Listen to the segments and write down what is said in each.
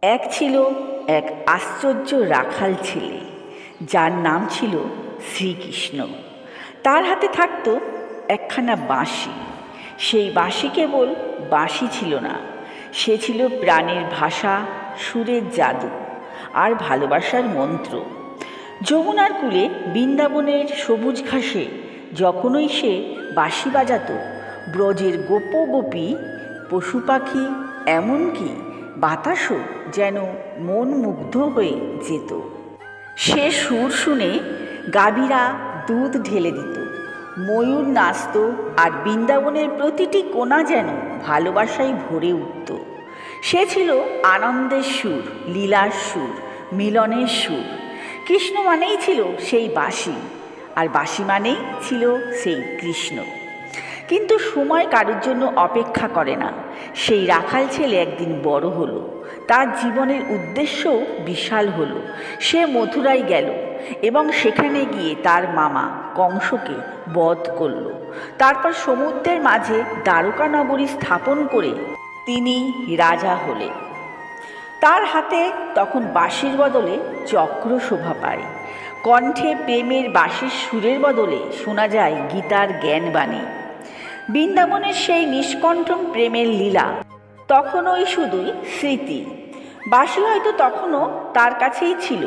এক ছিল এক আশ্চর্য রাখাল ছেলে, যার নাম ছিল শ্রীকৃষ্ণ। তার হাতে থাকত একখানা বাঁশি। সেই বাঁশি কেবল বাঁশি ছিল না, সে ছিল প্রাণের ভাষা, সুরের জাদু আর ভালোবাসার মন্ত্র। যমুনার কূলে বৃন্দাবনের সবুজ ঘাসে যখনই সে বাঁশি বাজাত, ব্রজের গোপ গোপী, পশু পাখি, এমনকি বাতাসও যেন মন মুগ্ধ হয়ে যেত। সে সুর শুনে গাভীরা দুধ ঢেলে দিত, ময়ূর নাচত, আর বৃন্দাবনের প্রতিটি কোণা যেন ভালোবাসায় ভরে উঠত। সে ছিল আনন্দের সুর, লীলার সুর, মিলনের সুর। কৃষ্ণ মানেই ছিল সেই বাঁশি, আর বাঁশি মানেই ছিল সেই কৃষ্ণ। কিন্তু সময় কারোর জন্য অপেক্ষা করে না। সেই রাখাল ছেলে একদিন বড় হলো, তার জীবনের উদ্দেশ্যও বিশাল হলো। সে মথুরায় গেল এবং সেখানে গিয়ে তার মামা কংসকে বধ করল। তারপর সমুদ্রের মাঝে দ্বারকা নগরী স্থাপন করে তিনি রাজা হলেন। তার হাতে তখন বাঁশির বদলে চক্র শোভা পায়। কণ্ঠে প্রেমের বাঁশির সুরের বদলে শোনা যায় গীতার জ্ঞানবাণী। বৃন্দাবনের সেই নিষ্কণ্ঠন প্রেমের লীলা তখনই শুধুই স্মৃতি। বাঁশি হয়তো তখনও তার কাছেই ছিল,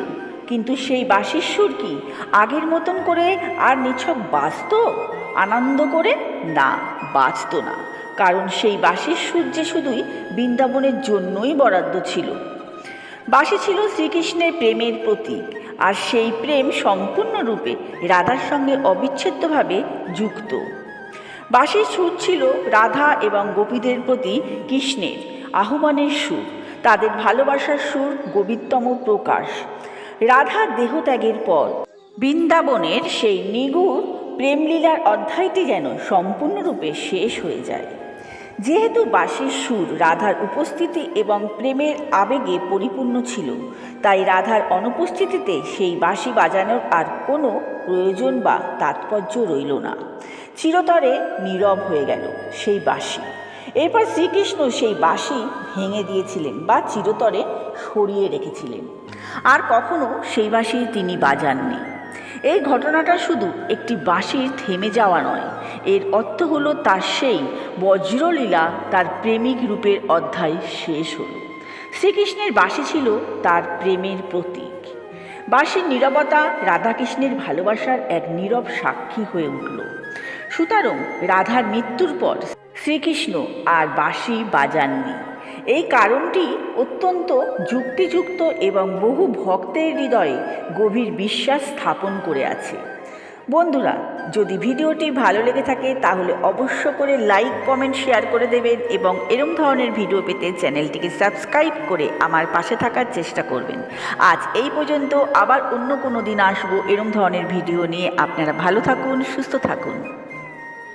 কিন্তু সেই বাঁশির সুর কি আগের মতন করে আর নিছক বাজত আনন্দ করে? না, বাজত না। কারণ সেই বাঁশির সুর যে শুধুই বৃন্দাবনের জন্যই বরাদ্দ ছিল। বাঁশি ছিল শ্রীকৃষ্ণের প্রেমের প্রতীক, আর সেই প্রেম সম্পূর্ণরূপে রাধার সঙ্গে অবিচ্ছেদ্যভাবে যুক্ত। বাঁশির সুর ছিল রাধা এবং গোপীদের প্রতি কৃষ্ণের আহ্বানের সুর, তাদের ভালোবাসার সুর, গভীরতম প্রকাশ। রাধার দেহত্যাগের পর বৃন্দাবনের সেই নিগূঢ় প্রেমলীলার অধ্যায়টি যেন সম্পূর্ণরূপে শেষ হয়ে যায়। যেহেতু বাঁশির সুর রাধার উপস্থিতি এবং প্রেমের আবেগে পরিপূর্ণ ছিল, তাই রাধার অনুপস্থিতিতে সেই বাঁশি বাজানোর আর কোনো প্রয়োজন বা তাৎপর্য রইল না। চিরতরে নীরব হয়ে গেল সেই বাঁশি। এরপর শ্রীকৃষ্ণ সেই বাঁশি ভেঙে দিয়েছিলেন বা চিরতরে সরিয়ে রেখেছিলেন, আর কখনো সেই বাঁশি তিনি বাজাননি। এই ঘটনাটা শুধু একটি বাঁশির থেমে যাওয়া নয়, এর অর্থ হলো তার সেই বজ্রলীলা, তার প্রেমিক রূপের অধ্যায় শেষ হলো। শ্রীকৃষ্ণের বাঁশি ছিল তার প্রেমের প্রতীক। বাঁশির নীরবতা রাধাকৃষ্ণের ভালোবাসার এক নীরব সাক্ষী হয়ে উঠল। সুতরাং রাধার মৃত্যুর পর শ্রীকৃষ্ণ আর বাঁশি বাজাননি। এই কারণটি অত্যন্ত যুক্তিযুক্ত এবং বহু ভক্তের হৃদয়ে গভীর বিশ্বাস স্থাপন করে আছে। বন্ধুরা, যদি ভিডিওটি ভালো লেগে থাকে তাহলে অবশ্য করে লাইক, কমেন্ট, শেয়ার করে দেবেন এবং এরম ধরনের ভিডিও পেতে চ্যানেলটিকে সাবস্ক্রাইব করে আমার পাশে থাকার চেষ্টা করবেন। আজ এই পর্যন্ত, আবার অন্য কোনো দিন আসবো এরম ধরনের ভিডিও নিয়ে। আপনারা ভালো থাকুন, সুস্থ থাকুন।